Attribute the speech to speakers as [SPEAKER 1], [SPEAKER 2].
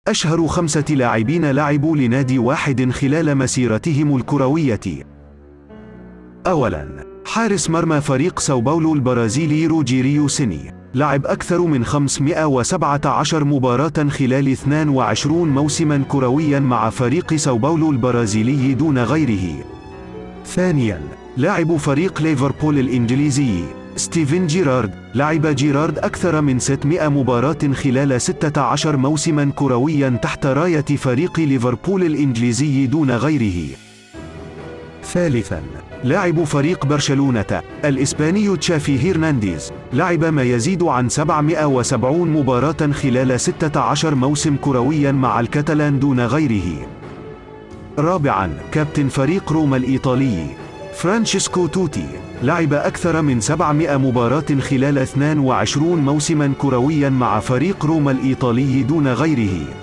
[SPEAKER 1] أشهر 5 لاعبين لعبوا لنادي واحد خلال مسيرتهم الكروية. أولاً، حارس مرمى فريق ساو باولو البرازيلي روجيريو سيني، لعب أكثر من 517 مباراة خلال 22 موسماً كروياً مع فريق ساو باولو البرازيلي دون غيره. ثانياً، لاعب فريق ليفربول الإنجليزي ستيفن جيرارد، لعب جيرارد أكثر من 600 مباراة خلال 16 موسماً كروياً تحت راية فريق ليفربول الإنجليزي دون غيره. ثالثاً، لاعب فريق برشلونة الإسباني تشافي هيرنانديز، لعب ما يزيد عن 770 مباراة خلال 16 موسم كروياً مع الكتالان دون غيره. رابعاً، كابتن فريق روما الإيطالي فرانشيسكو توتي، لعب أكثر من 700 مباراة خلال 22 موسماً كروياً مع فريق روما الإيطالي دون غيره.